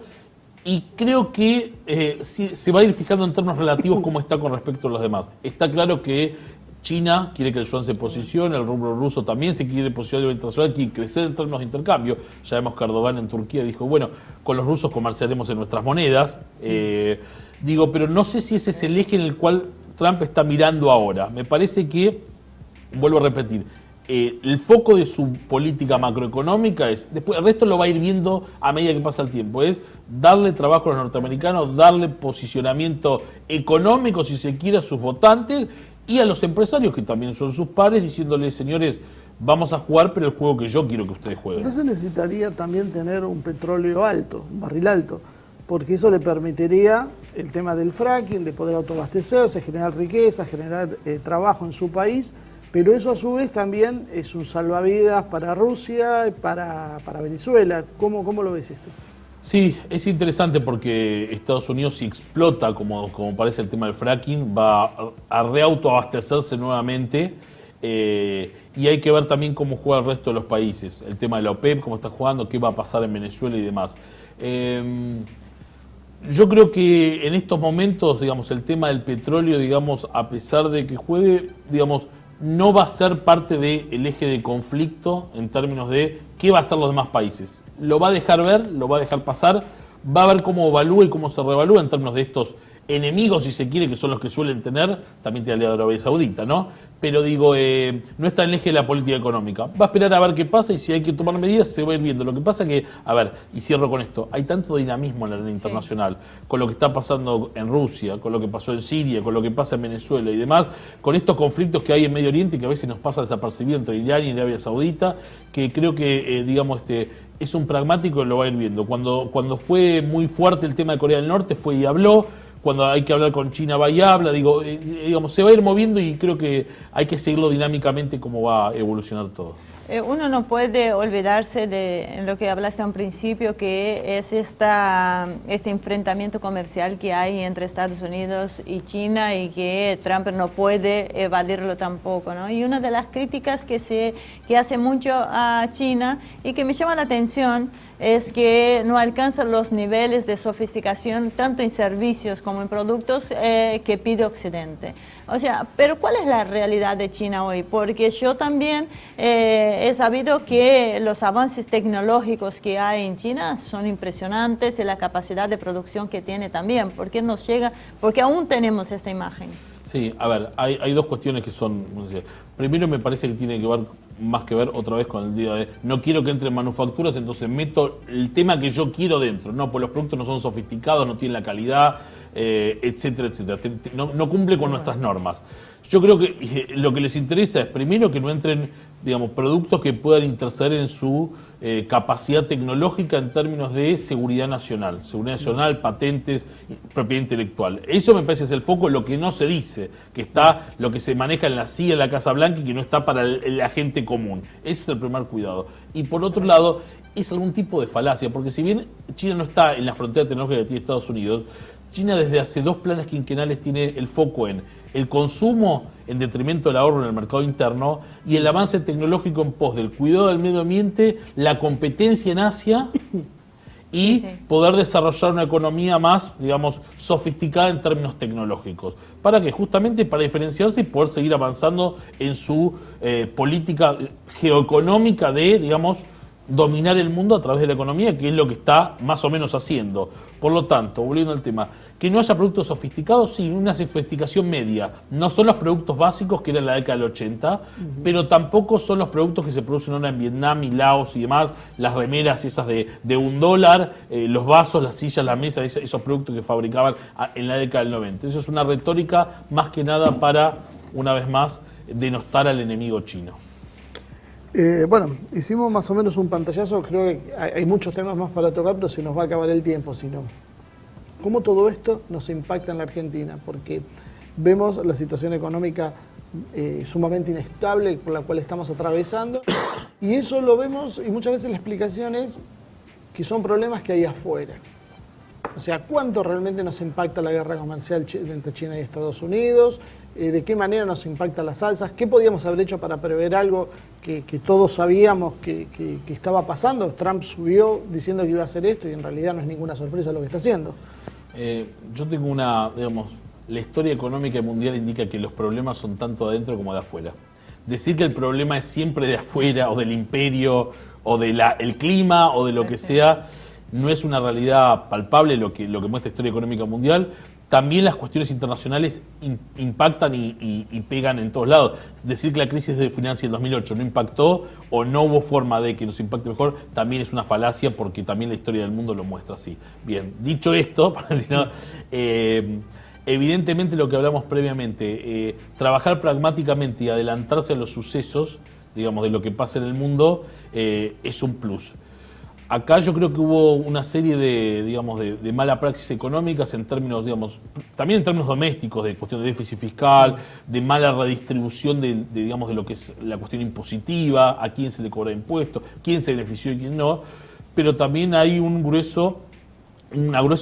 y creo que se va a ir fijando en términos relativos cómo está con respecto a los demás. Está claro que China quiere que el yuan se posicione, el rublo ruso también se quiere posicionar a nivel internacional, quiere crecer en términos de intercambio. Ya vemos que Erdogan en Turquía dijo, bueno, con los rusos comerciaremos en nuestras monedas. Pero no sé si ese es el eje en el cual Trump está mirando ahora. Me parece que, vuelvo a repetir, el foco de su política macroeconómica es, después el resto lo va a ir viendo a medida que pasa el tiempo, es darle trabajo a los norteamericanos, darle posicionamiento económico, si se quiere, a sus votantes, y a los empresarios, que también son sus pares, diciéndoles, señores, vamos a jugar, pero el juego que yo quiero que ustedes jueguen. Entonces necesitaría también tener un petróleo alto, un barril alto, porque eso le permitiría el tema del fracking, de poder autoabastecerse, generar riqueza, generar trabajo en su país, pero eso a su vez también es un salvavidas para Rusia y para Venezuela. ¿Cómo lo ves esto? Sí, es interesante porque Estados Unidos, si explota, como parece el tema del fracking, va a reautoabastecerse nuevamente. Y hay que ver también cómo juega el resto de los países. El tema de la OPEP, cómo está jugando, qué va a pasar en Venezuela y demás. Yo creo que en estos momentos, digamos, el tema del petróleo, digamos, a pesar de que juegue, digamos, no va a ser parte del eje de conflicto en términos de qué va a hacer los demás países. Lo va a dejar ver, lo va a dejar pasar, va a ver cómo evalúa y cómo se reevalúa en términos de estos enemigos, si se quiere, que son los que suelen tener, también tiene aliado de Arabia Saudita, ¿no? Pero digo, no está en el eje de la política económica. Va a esperar a ver qué pasa y si hay que tomar medidas se va a ir viendo. Lo que pasa que, a ver, y cierro con esto, hay tanto dinamismo en la arena internacional, con lo que está pasando en Rusia, con lo que pasó en Siria, con lo que pasa en Venezuela y demás, con estos conflictos que hay en Medio Oriente que a veces nos pasa desapercibido entre Irán y Arabia Saudita, que creo que, digamos, es un pragmático y lo va a ir viendo. Cuando fue muy fuerte el tema de Corea del Norte, fue y habló. Cuando hay que hablar con China va y habla, digamos, se va a ir moviendo y creo que hay que seguirlo dinámicamente cómo va a evolucionar todo. Uno no puede olvidarse de lo que hablaste a un principio, que es este enfrentamiento comercial que hay entre Estados Unidos y China y que Trump no puede evadirlo tampoco, ¿no? Y una de las críticas que hace mucho a China y que me llama la atención es que no alcanza los niveles de sofisticación tanto en servicios como en productos que pide Occidente. O sea, pero ¿cuál es la realidad de China hoy? Porque yo también he sabido que los avances tecnológicos que hay en China son impresionantes y la capacidad de producción que tiene también. ¿Por qué nos llega? Porque aún tenemos esta imagen. Sí, a ver, hay dos cuestiones que son, no sé, primero me parece que tiene que ver más que ver otra vez con el día de no quiero que entren manufacturas, entonces meto el tema que yo quiero dentro, no, pues los productos no son sofisticados, no tienen la calidad, etcétera, etcétera, no cumple con nuestras normas. Yo creo que lo que les interesa es primero que no entren, digamos, productos que puedan interceder en su capacidad tecnológica en términos de seguridad nacional, patentes, propiedad intelectual. Eso me parece es el foco, lo que no se dice, que está lo que se maneja en la CIA, en la Casa Blanca y que no está para el agente común. Ese es el primer cuidado. Y por otro lado, es algún tipo de falacia, porque si bien China no está en la frontera tecnológica que tiene Estados Unidos, China desde hace 2 planes quinquenales tiene el foco en el consumo en detrimento del ahorro en el mercado interno y el avance tecnológico en pos del cuidado del medio ambiente, la competencia en Asia y poder desarrollar una economía más, digamos, sofisticada en términos tecnológicos. ¿Para qué? Justamente para diferenciarse y poder seguir avanzando en su política geoeconómica de, digamos, dominar el mundo a través de la economía, que es lo que está más o menos haciendo. Por lo tanto, volviendo al tema, que no haya productos sofisticados, sí, una sofisticación media. No son los productos básicos que era en la década del 80, pero tampoco son los productos que se producen ahora en Vietnam y Laos y demás, las remeras esas de $1, los vasos, las sillas, la mesa, esos productos que fabricaban en la década del 90. Eso es una retórica más que nada para, una vez más, denostar al enemigo chino. Bueno, hicimos más o menos un pantallazo, creo que hay muchos temas más para tocar, pero se nos va a acabar el tiempo, si no. ¿Cómo todo esto nos impacta en la Argentina? Porque vemos la situación económica sumamente inestable por la cual estamos atravesando, y eso lo vemos, y muchas veces la explicación es que son problemas que hay afuera. O sea, ¿cuánto realmente nos impacta la guerra comercial entre China y Estados Unidos? ¿De qué manera nos impacta las alzas? ¿Qué podíamos haber hecho para prever algo que todos sabíamos que estaba pasando? Trump subió diciendo que iba a hacer esto y en realidad no es ninguna sorpresa lo que está haciendo. Yo tengo la historia económica mundial indica que los problemas son tanto de adentro como de afuera. Decir que el problema es siempre de afuera o del imperio o del clima o de lo que sea, no es una realidad palpable lo que muestra la historia económica mundial. También las cuestiones internacionales impactan y pegan en todos lados. Decir que la crisis de financiera del 2008 no impactó o no hubo forma de que nos impacte mejor también es una falacia porque también la historia del mundo lo muestra así. Bien, dicho esto, evidentemente lo que hablamos previamente, trabajar pragmáticamente y adelantarse a los sucesos digamos, de lo que pasa en el mundo, es un plus. Acá yo creo que hubo una serie de mala praxis económicas en términos, digamos, también en términos domésticos, de cuestión de déficit fiscal, de mala redistribución digamos, de lo que es la cuestión impositiva, a quién se le cobra impuestos, quién se benefició y quién no, pero también hay un grueso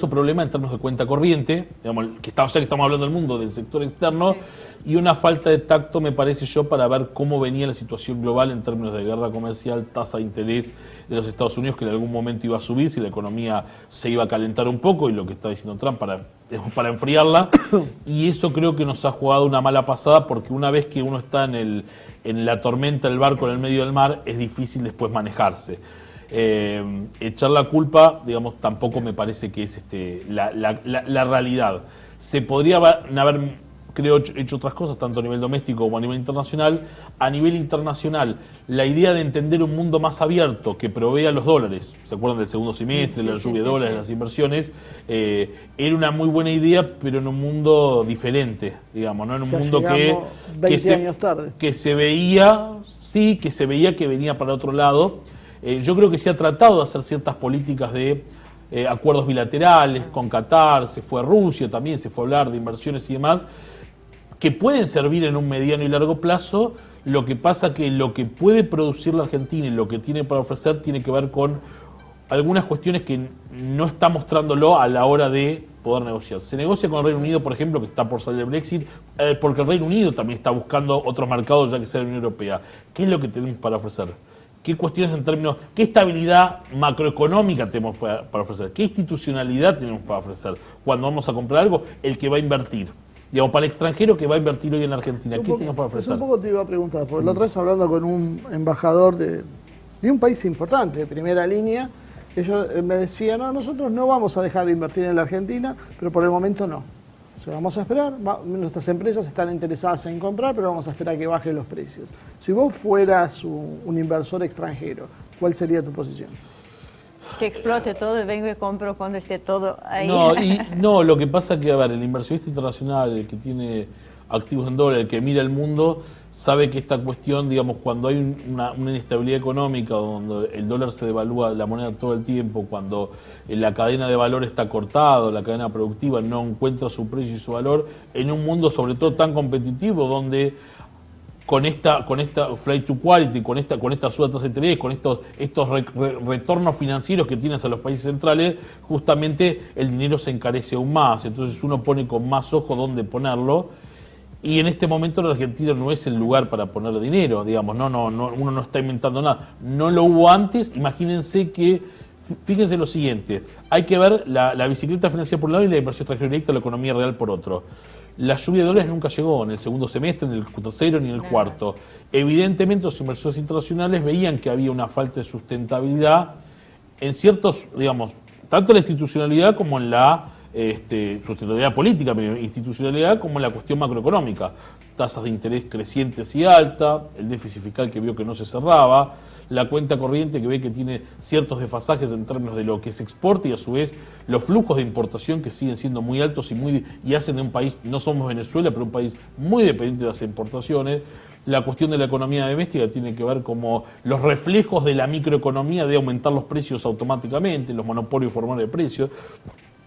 problema en términos de cuenta corriente, digamos, ya que estamos hablando del mundo, del sector externo, y una falta de tacto, me parece yo, para ver cómo venía la situación global en términos de guerra comercial, tasa de interés de los Estados Unidos, que en algún momento iba a subir si la economía se iba a calentar un poco, y lo que está diciendo Trump para enfriarla, y eso creo que nos ha jugado una mala pasada, porque una vez que uno está en la tormenta del barco en el medio del mar, es difícil después manejarse. Echar la culpa, digamos, tampoco me parece que es la realidad. Se podría haber, creo, hecho otras cosas, tanto a nivel doméstico como a nivel internacional. A nivel internacional, la idea de entender un mundo más abierto que provea los dólares, ¿se acuerdan del segundo semestre, la lluvia de dólares, las inversiones? Era una muy buena idea, pero en un mundo diferente, digamos, ¿no? En un mundo que se veía que venía para otro lado. Yo creo que se ha tratado de hacer ciertas políticas de acuerdos bilaterales con Qatar, se fue a Rusia también, se fue a hablar de inversiones y demás, que pueden servir en un mediano y largo plazo. Lo que pasa que lo que puede producir la Argentina y lo que tiene para ofrecer tiene que ver con algunas cuestiones que no está mostrándolo a la hora de poder negociar. Se negocia con el Reino Unido, por ejemplo, que está por salir del Brexit, porque el Reino Unido también está buscando otros mercados ya que sea la Unión Europea. ¿Qué es lo que tenemos para ofrecer? ¿Qué cuestiones en términos, qué estabilidad macroeconómica tenemos para ofrecer? ¿Qué institucionalidad tenemos para ofrecer? Cuando vamos a comprar algo, el que va a invertir. Digamos, para el extranjero que va a invertir hoy en la Argentina, ¿qué tenemos para ofrecer? Un poco te iba a preguntar, porque la otra vez hablando con un embajador de un país importante, de primera línea, ellos me decían, no, nosotros no vamos a dejar de invertir en la Argentina, pero por el momento no. O sea, vamos a esperar, nuestras empresas están interesadas en comprar, pero vamos a esperar a que bajen los precios. Si vos fueras un inversor extranjero, ¿cuál sería tu posición? Que explote todo y vengo y compro cuando esté todo ahí. No, lo que pasa es que, a ver, el inversionista internacional, el que tiene activos en dólares, el que mira el mundo, sabe que esta cuestión, digamos, cuando hay una inestabilidad económica, donde el dólar se devalúa la moneda todo el tiempo, cuando la cadena de valor está cortada, la cadena productiva no encuentra su precio y su valor, en un mundo sobre todo tan competitivo, donde con esta flight to quality, con esta suba de tasa de interés, con estos retornos financieros que tienes a los países centrales, justamente el dinero se encarece aún más. Entonces uno pone con más ojo dónde ponerlo. Y en este momento la Argentina no es el lugar para poner dinero, digamos, uno no está inventando nada. No lo hubo antes. Imagínense que, fíjense lo siguiente, hay que ver la bicicleta financiera por un lado y la inversión extranjera directa, la economía real por otro. La lluvia de dólares nunca llegó en el segundo semestre, en el tercero ni en el cuarto. Evidentemente los inversores internacionales veían que había una falta de sustentabilidad en ciertos, digamos, tanto en la institucionalidad como en la sustentabilidad política, pero institucionalidad como en la cuestión macroeconómica. Tasas de interés crecientes y altas, el déficit fiscal que vio que no se cerraba, la cuenta corriente que ve que tiene ciertos desfasajes en términos de lo que se exporta y a su vez los flujos de importación que siguen siendo muy altos y hacen de un país, no somos Venezuela, pero un país muy dependiente de las importaciones. La cuestión de la economía doméstica tiene que ver como los reflejos de la microeconomía de aumentar los precios automáticamente, los monopolios formales de precios.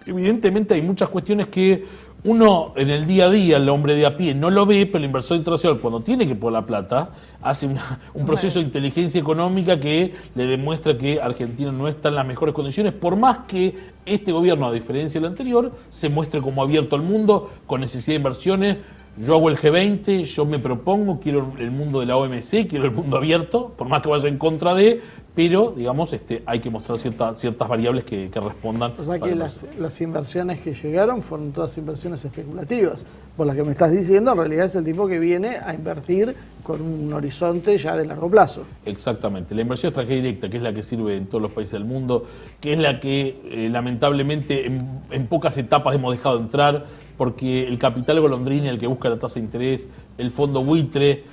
Evidentemente hay muchas cuestiones que uno en el día a día, el hombre de a pie, no lo ve, pero el inversor internacional cuando tiene que poner la plata, hace un proceso de inteligencia económica que le demuestra que Argentina no está en las mejores condiciones, por más que este gobierno, a diferencia del anterior, se muestre como abierto al mundo, con necesidad de inversiones. Yo hago el G20, yo me propongo, quiero el mundo de la OMC, quiero el mundo abierto, por más que vaya en contra de, pero, digamos, hay que mostrar ciertas variables que respondan. O sea que las inversiones que llegaron fueron todas inversiones especulativas. Por las que me estás diciendo, en realidad es el tipo que viene a invertir con un horizonte ya de largo plazo. Exactamente. La inversión extranjera directa, que es la que sirve en todos los países del mundo, que es la que lamentablemente en pocas etapas hemos dejado de entrar, porque el capital golondrina, el que busca la tasa de interés, el fondo buitre,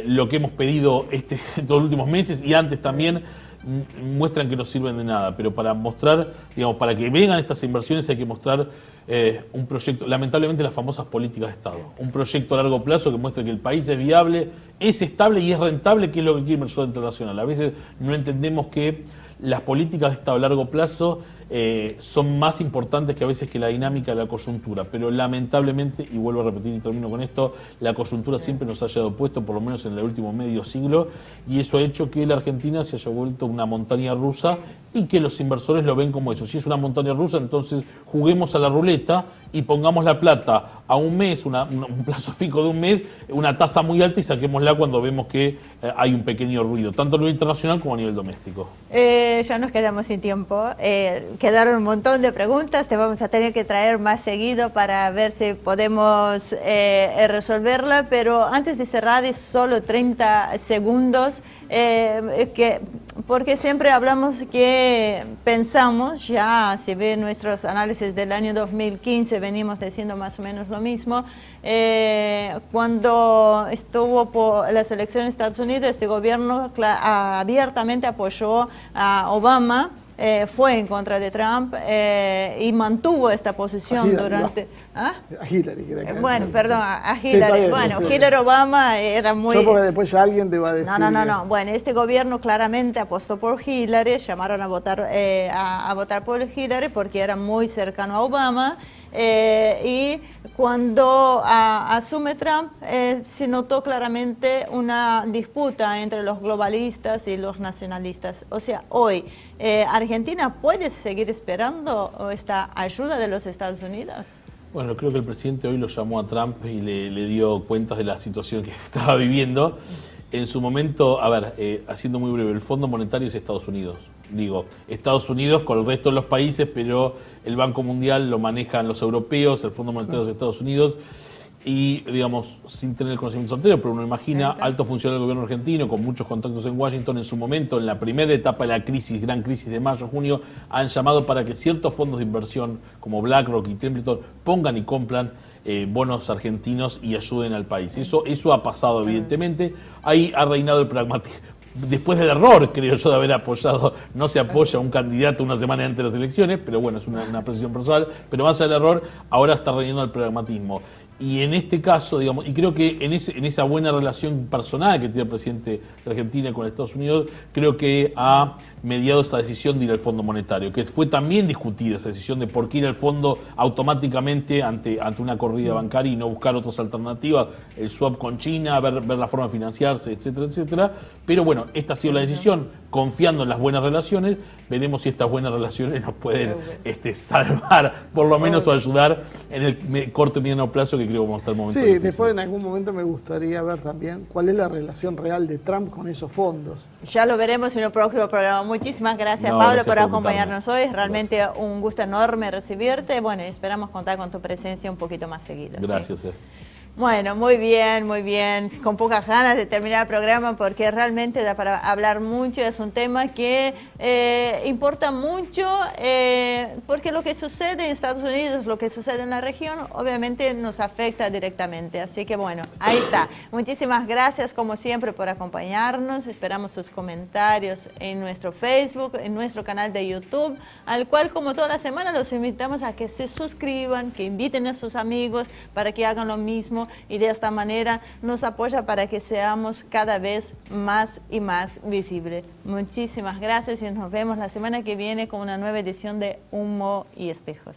lo que hemos pedido estos últimos meses y antes también, muestran que no sirven de nada, pero para mostrar, digamos, para que vengan estas inversiones hay que mostrar un proyecto, lamentablemente las famosas políticas de Estado, un proyecto a largo plazo que muestre que el país es viable, es estable y es rentable, que es lo que quiere el inversor internacional. A veces no entendemos que las políticas de Estado a largo plazo son más importantes que a veces que la dinámica de la coyuntura, pero lamentablemente, y vuelvo a repetir y termino con esto, la coyuntura siempre nos ha llevado opuesto, por lo menos en el último medio siglo, y eso ha hecho que la Argentina se haya vuelto una montaña rusa y que los inversores lo ven como eso. Si es una montaña rusa, entonces juguemos a la ruleta y pongamos la plata a un mes, un plazo fijo de un mes, una tasa muy alta y saquémosla cuando vemos que hay un pequeño ruido, tanto a nivel internacional como a nivel doméstico. Ya nos quedamos sin tiempo. Quedaron un montón de preguntas, te vamos a tener que traer más seguido para ver si podemos resolverla, pero antes de cerrar es solo 30 segundos, porque siempre hablamos que pensamos, ya se ve en nuestros análisis del año 2015, venimos diciendo más o menos lo mismo, cuando estuvo por las elecciones de Estados Unidos, este gobierno abiertamente apoyó a Obama, fue en contra de Trump y mantuvo esta posición durante... ¿Ah? A Hillary. Bueno, perdón, a Hillary. Sí, bueno, sí. Hillary Obama era muy... Yo porque después ya alguien te va a decir... No. Bueno, este gobierno claramente apostó por Hillary, llamaron a votar por Hillary porque era muy cercano a Obama. Y cuando asume Trump se notó claramente una disputa entre los globalistas y los nacionalistas. O sea, hoy ¿Argentina puede seguir esperando esta ayuda de los Estados Unidos? Bueno, creo que el presidente hoy lo llamó a Trump y le dio cuentas de la situación que estaba viviendo. En su momento, a ver, haciendo muy breve, el Fondo Monetario es Estados Unidos. Digo, Estados Unidos con el resto de los países, pero el Banco Mundial lo manejan los europeos, el Fondo Monetario es Estados Unidos. Y, digamos, sin tener el conocimiento certero, pero uno imagina, alto funcionario del gobierno argentino, con muchos contactos en Washington, en su momento, en la primera etapa de la crisis, gran crisis de mayo, junio, han llamado para que ciertos fondos de inversión, como BlackRock y Templeton, pongan y compran bonos argentinos y ayuden al país. Eso ha pasado, evidentemente. Ahí ha reinado el pragmatismo. Después del error, creo yo, de haber apoyado, no se apoya a un candidato una semana antes de las elecciones, pero bueno, es una precisión personal, pero más allá del error, ahora está reinando el pragmatismo. Y en este caso, digamos, y creo que en esa buena relación personal que tiene el presidente de Argentina con Estados Unidos, creo que ha mediado esa decisión de ir al Fondo Monetario, que fue también discutida esa decisión de por qué ir al fondo automáticamente ante una corrida bancaria y no buscar otras alternativas, el swap con China, ver la forma de financiarse, etcétera, etcétera. Pero bueno, esta ha sido la decisión, confiando en las buenas relaciones. Veremos si estas buenas relaciones nos pueden salvar, por lo menos, o ayudar en el corto y mediano plazo, que creo que vamos a estar en momentos difíciles. Después en algún momento me gustaría ver también cuál es la relación real de Trump con esos fondos. Ya lo veremos en el próximo programa. Muchísimas gracias, Pablo, por acompañarnos hoy. Realmente un gusto enorme recibirte. Bueno, esperamos contar con tu presencia un poquito más seguido. Gracias. Bueno, muy bien, con pocas ganas de terminar el programa porque realmente da para hablar mucho, es un tema que importa mucho porque lo que sucede en Estados Unidos, lo que sucede en la región, obviamente nos afecta directamente, así que bueno, ahí está. Muchísimas gracias como siempre por acompañarnos, esperamos sus comentarios en nuestro Facebook, en nuestro canal de YouTube, al cual como toda la semana los invitamos a que se suscriban, que inviten a sus amigos para que hagan lo mismo. Y de esta manera nos apoya para que seamos cada vez más y más visibles. Muchísimas gracias y nos vemos la semana que viene con una nueva edición de Humo y Espejos.